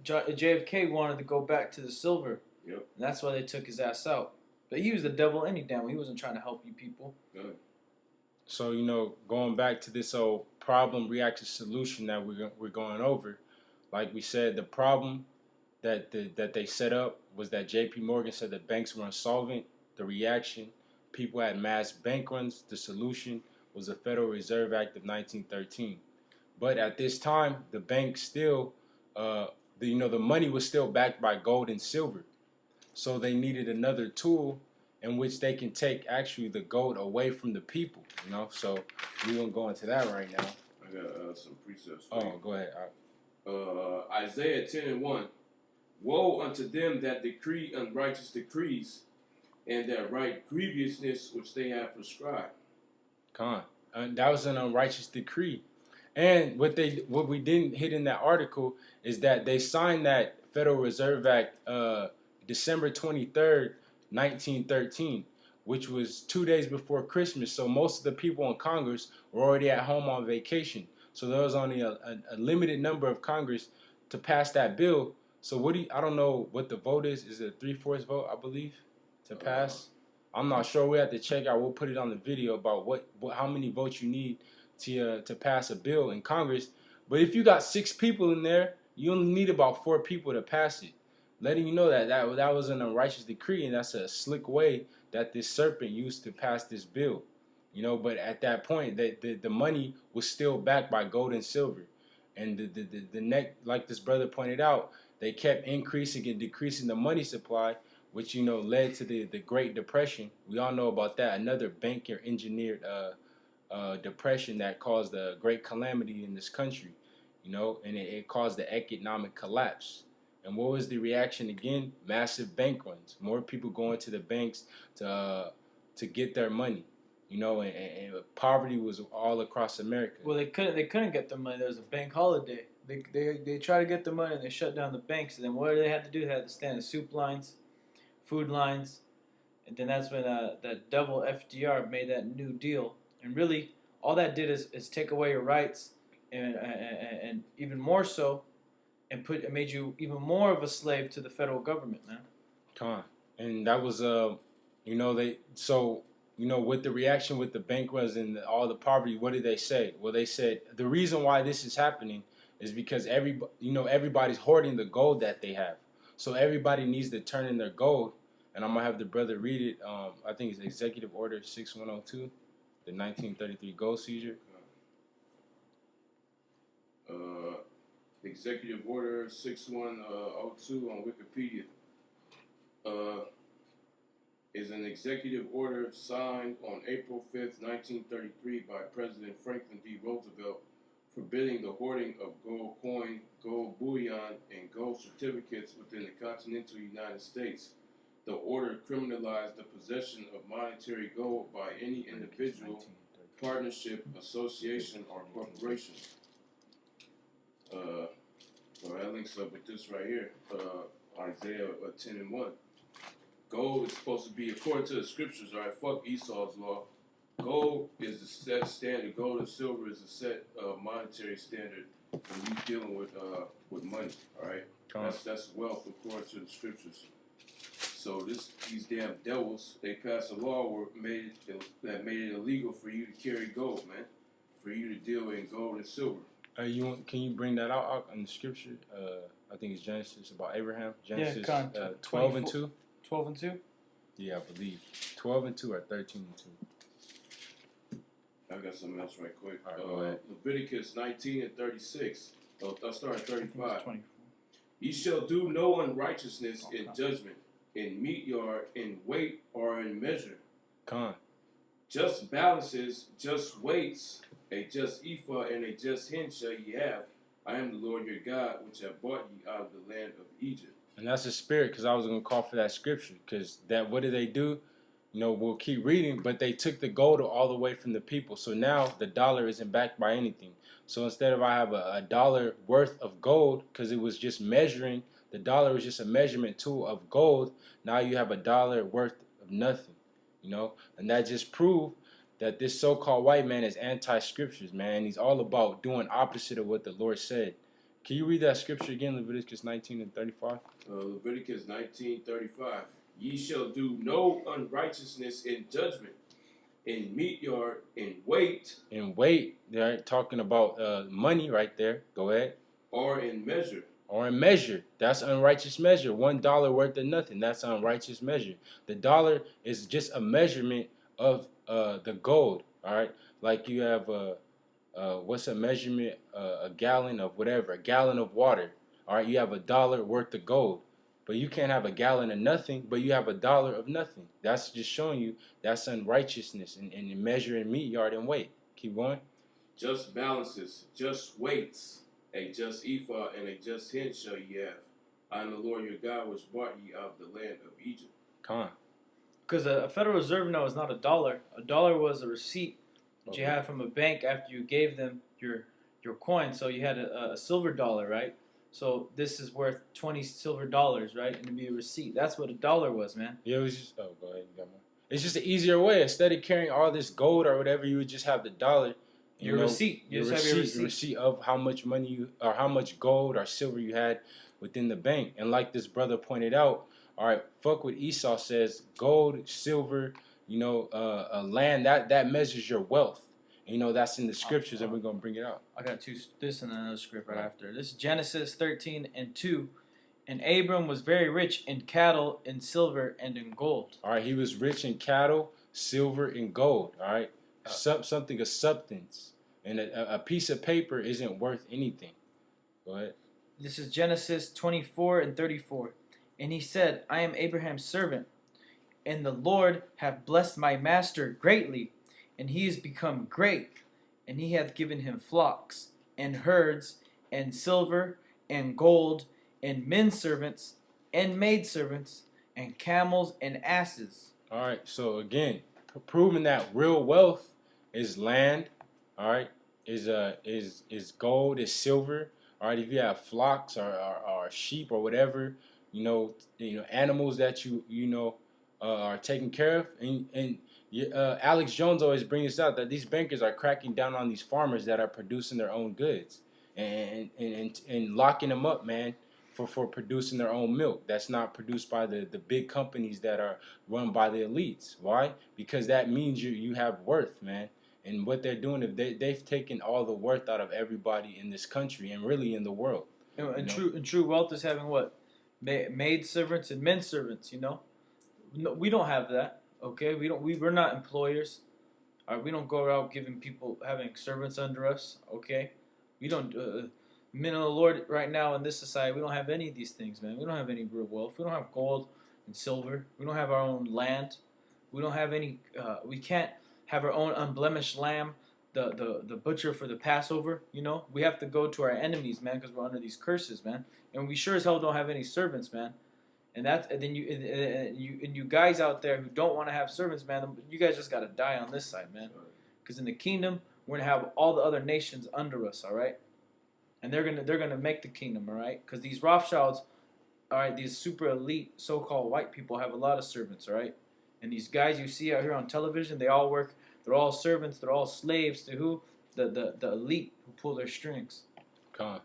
JFK wanted to go back to the silver. Yep. And that's why they took his ass out. But he was the devil any damn way. He wasn't trying to help you people. Good. So, going back to this whole problem, reaction, solution that we're going over, like we said, the problem that they set up was that J.P. Morgan said that banks were insolvent. The reaction, people had mass bank runs. The solution was the Federal Reserve Act of 1913. But at this time, the bank still, the money was still backed by gold and silver. So they needed another tool in which they can take actually the gold away from the people. So we won't go into that right now. I got some precepts. Oh, go ahead. Isaiah 10:1. Woe unto them that decree unrighteous decrees, and that write grievousness which they have prescribed. That was an unrighteous decree. And what we didn't hit in that article is that they signed that Federal Reserve Act December 23rd, 1913, which was 2 days before Christmas. So most of the people in Congress were already at home on vacation. So there was only a limited number of Congress to pass that bill. So I don't know what the vote is. Is it a 3/4 vote, I believe, to pass? I'm not sure. We have to check out. We'll put it on the video about how many votes you need to pass a bill in Congress. But if you got 6 people in there, you only need about 4 people to pass it. Letting you know that was an unrighteous decree, and that's a slick way that this serpent used to pass this bill. But at that point, the money was still backed by gold and silver. And the like this brother pointed out, they kept increasing and decreasing the money supply, which, led to the Great Depression. We all know about that. Another banker-engineered depression that caused a great calamity in this country, and it caused the economic collapse. And what was the reaction again? Massive bank runs. More people going to the banks to get their money, and poverty was all across America. Well, they couldn't get the money. There was a bank holiday. They tried to get the money and they shut down the banks. And then what did they have to do? They had to stand in soup lines, food lines, and then that's when that devil FDR made that New Deal. And really, all that did is take away your rights, and even more so, and it made you even more of a slave to the federal government, man. And that was with the reaction with the bank runs and all the poverty, what did they say? Well, they said the reason why this is happening is because everybody's hoarding the gold that they have. So everybody needs to turn in their gold. And I'm gonna have the brother read it. I think it's Executive Order 6102, the 1933 gold seizure. Executive Order 6102 on Wikipedia is an executive order signed on April 5th, 1933 by President Franklin D. Roosevelt forbidding the hoarding of gold coin, gold bullion, and gold certificates within the continental United States. The order criminalized the possession of monetary gold by any individual, partnership, association, or corporation. That links up with this right here, Isaiah 10:1. Gold is supposed to be, according to the scriptures, all right, fuck ESAU'S law. Gold is the set standard. Gold and silver is the set monetary standard when you're dealing with money, all right? That's wealth according to the scriptures. So these damn devils, they passed a law that made it illegal for you to carry gold, man, for you to deal in gold and silver. Can you bring that out in the scripture? I think it's Genesis about Abraham. Genesis 12 and 2. 12 and 2? Yeah, I believe 12 and 2 or 13 and 2. I got something else right quick. All right, go ahead. Leviticus 19 and 36. I'll start at 35. Ye shall do no unrighteousness in judgment, in meat yard, in weight, or in measure. Just balances, just weights, a just ephah and a just hin shall ye have. I am the Lord your God, which have brought ye out of the land of Egypt. And that's the spirit, because I was going to call for that scripture, because what did they do? We'll keep reading, but they took the gold all the way from the people. So now the dollar isn't backed by anything. So instead of I have a dollar worth of gold, because it was just measuring, the dollar was just a measurement tool of gold. Now you have a dollar worth of nothing, and that just proved that this so-called white man is anti-scriptures, man. He's all about doing opposite of what the Lord said. Can you read that scripture again, Leviticus 19:35? Leviticus 19:35. Ye shall do no unrighteousness in judgment, in meat yard, in weight. In weight, they're talking about money right there. Go ahead. Or in measure. Or in measure. That's unrighteous measure. $1 worth of nothing. That's unrighteous measure. The dollar is just a measurement of the gold. All right. Like you have what's a measurement? A gallon of whatever. A gallon of water. All right. You have $1 worth of gold. But you can't have a gallon of nothing, but you have $1 of nothing. That's just showing you that's unrighteousness in measuring meat yard and weight. Keep going. Just balances, just weights, a just ephah and a just hin shall ye have. I am the Lord your God, which brought ye out of the land of Egypt. Come on. Because a Federal Reserve note is not a dollar. A dollar was a receipt that you had from a bank after you gave them your coin. So you had a silver dollar, right? So this is worth 20 silver dollars, right? And it'd be a receipt. That's what a dollar was, man. Yeah, it was just. Oh, go ahead. You got more. It's just an easier way. Instead of carrying all this gold or whatever, you would just have the dollar. Your receipt. You just have your receipt. Your receipt of how much money you or how much gold or silver you had within the bank. And like this brother pointed out, all right, fuck what Esau says. Gold, silver, land that measures your wealth. And, that's in the scriptures, and we're gonna bring it out. I got this and another script right after. This is Genesis 13:2. And Abram was very rich in cattle, in silver, and in gold. All right, he was rich in cattle, silver, and gold. All right, something of substance, and a piece of paper isn't worth anything. Go ahead. This is Genesis 24:34. And he said, I am Abraham's servant, and the Lord hath blessed my master greatly, and he is become great, and he hath given him flocks, and herds, and silver, and gold, and men servants, and maid servants, and camels, and asses. All right, so again, proving that real wealth is land, all right, is gold, is silver. All right, if you have flocks or sheep or whatever, animals that are taken care of, and Alex Jones always brings out that these bankers are cracking down on these farmers that are producing their own goods and locking them up, man, for producing their own milk that's not produced by the big companies that are run by the elites. Why? Because that means you have worth, man. And what they're doing is they've taken all the worth out of everybody in this country and really in the world. And true wealth is having what? Maid servants and men servants, No, we don't have that. Okay, we're not employers. All right, we don't go out having servants under us. Okay, we don't. Men of the Lord right now in this society, we don't have any of these things, man. We don't have any real wealth. We don't have gold and silver. We don't have our own land. We don't have any. We can't have our own unblemished lamb, the butcher for the Passover. We have to go to our enemies, man, because we're under these curses, man. And we sure as hell don't have any servants, man. And then you guys out there who don't want to have servants, man, you guys just gotta die on this side, man. Because in the kingdom, we're gonna have all the other nations under us, all right? And they're gonna make the kingdom, all right? Because these Rothschilds, all right, these super elite so-called white people have a lot of servants, all right? And these guys you see out here on television, they all work. They're all servants. They're all slaves to who? The elite who pull their strings. Come on.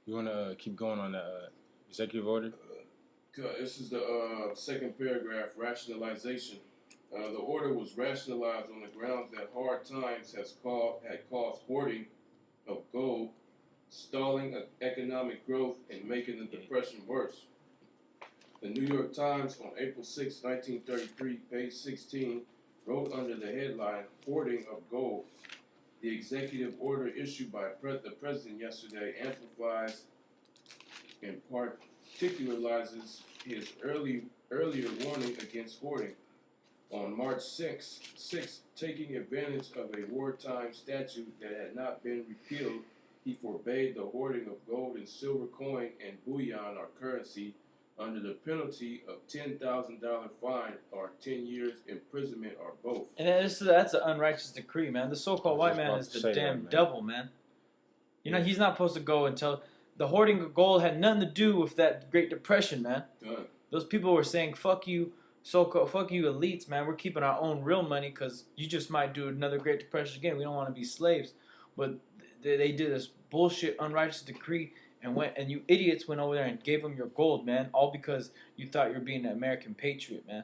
You wanna keep going on the executive order? This is the second paragraph, rationalization. The order was rationalized on the grounds that hard times had caused hoarding of gold, stalling economic growth, and making the depression worse. The New York Times on April 6, 1933, page 16, wrote under the headline, Hoarding of Gold. The executive order issued by the president yesterday amplifies and particularizes his earlier warning against hoarding. On March 6, taking advantage of a wartime statute that had not been repealed, he forbade the hoarding of gold and silver coin and bullion or currency under the penalty of $10,000 fine or 10 years imprisonment or both. And that's an unrighteous decree, man. The so-called white man is the damn devil, man. He's not supposed to go and tell. The hoarding of gold had nothing to do with that Great Depression, man. Done. Those people were saying, fuck you, so-called, fuck you elites, man. We're keeping our own real money because you just might do another Great Depression again. We don't want to be slaves. But they did this bullshit unrighteous decree, and you idiots went over there and gave them your gold, man, all because you thought you were being an American patriot, man.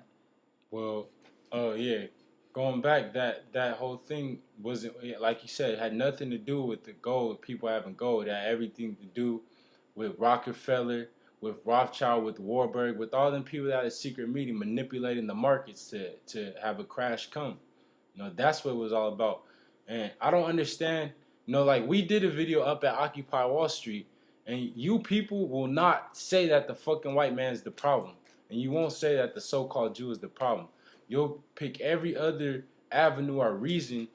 Well, oh yeah, going back, that whole thing wasn't, like you said, it had nothing to do with the gold. People having gold. It had everything to do with Rockefeller, with Rothschild, with Warburg, with all them people that had a secret meeting manipulating the markets to have a crash come. That's what it was all about. And I don't understand. Like we did a video up at Occupy Wall Street, and you people will not say that the fucking white man is the problem. And you won't say that the so-called Jew is the problem. You'll pick every other avenue or reason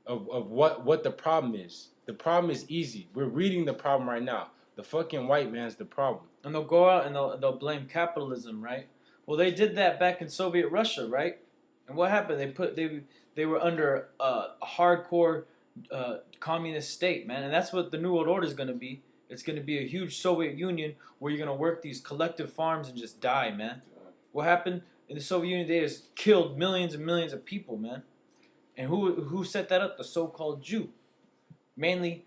of what the problem is. The problem is easy. We're reading the problem right now. The fucking white man's the problem. And they'll go out and they'll blame capitalism, right? Well, they did that back in Soviet Russia, right? And what happened? They were under a hardcore communist state, man. And that's what the New World Order is going to be. It's going to be a huge Soviet Union where you're going to work these collective farms and just die, man. What happened in the Soviet Union? They just killed millions and millions of people, man. And who set that up? The so-called Jew. Mainly,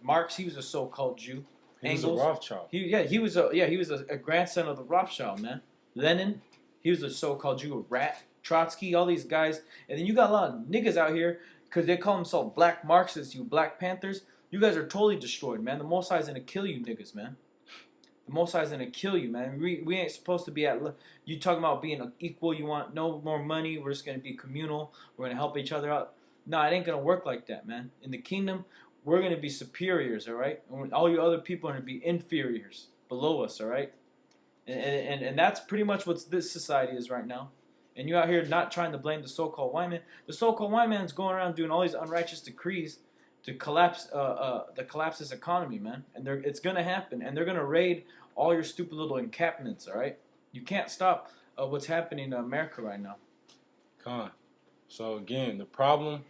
Marx. He was a so-called Jew. He was a Rothschild. He was a grandson of the Rothschild, man. Lenin. He was a so-called Jew, a rat. Trotsky, all these guys. And then you got a lot of niggas out here because they call themselves black Marxists, you black Panthers. You guys are totally destroyed, man. The Most High's going to kill you niggas, man. The Most High's going to kill you, man. We ain't supposed to be you talking about being equal. You want no more money. We're just going to be communal. We're going to help each other out. No, it ain't going to work like that, man. In the kingdom, we're going to be superiors, all right? And all you other people are going to be inferiors, below us, all right? And that's pretty much what this society is right now. And you out here not trying to blame the so-called white man. The so-called white man's going around doing all these unrighteous decrees to collapse this economy, man. And it's going to happen. And they're going to raid all your stupid little encampments, all right? You can't stop what's happening in America right now. So again, the problem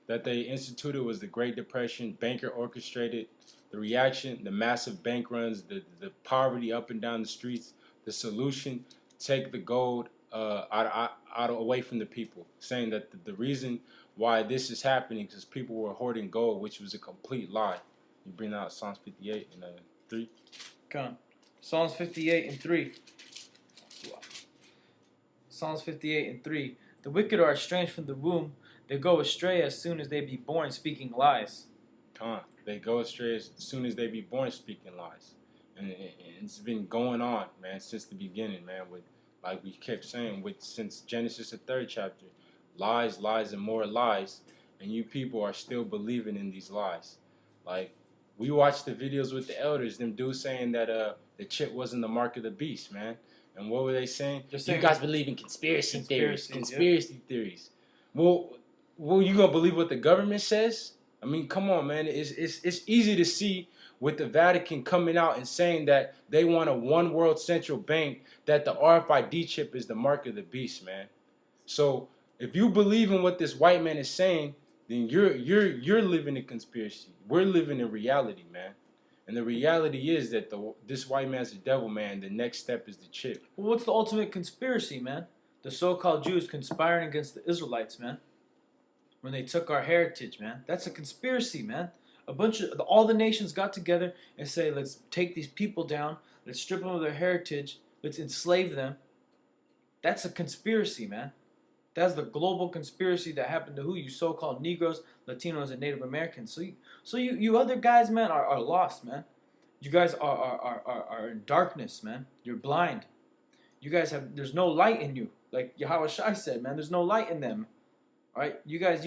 that they instituted was the Great Depression, banker orchestrated. The reaction, the massive bank runs, the poverty up and down the streets. The solution, take the gold away from the people, saying that the reason why this is happening is because people were hoarding gold, which was a complete lie. You bring out Psalms 58 and 3. Come on. Psalms 58 and 3. Psalms 58 and 3. The wicked are estranged from the womb. They go astray as soon as they be born, speaking lies. They go astray as soon as they be born, speaking lies. And it's been going on, man, since the beginning, man. With, like we kept saying, since Genesis, the 3rd chapter, lies, lies, and more lies. And you people are still believing in these lies. Like, we watched the videos with the elders, them dudes saying that the chip wasn't the mark of the beast, man. And what were they saying? You guys believe in conspiracy theories. Well, you gonna believe what the government says? I mean, come on, man. It's easy to see with the Vatican coming out and saying that they want a one world central bank, that the RFID chip is the mark of the beast, man. So if you believe in what this white man is saying, then you're living in conspiracy. We're living in reality, man. And the reality is that this white man's the devil, man. The next step is the chip. Well, what's the ultimate conspiracy, man? The so-called Jews conspiring against the Israelites, man. When they took our heritage, man. That's a conspiracy, man. All the nations got together and say, let's take these people down. Let's strip them of their heritage. Let's enslave them. That's a conspiracy, man. That's the global conspiracy that happened to who? You so-called Negroes, Latinos, and Native Americans. So you other guys, man, are lost, man. You guys are in darkness, man. You're blind. You guys there's no light in you. Like Yahweh Shai said, man, there's no light in them. All right? You guys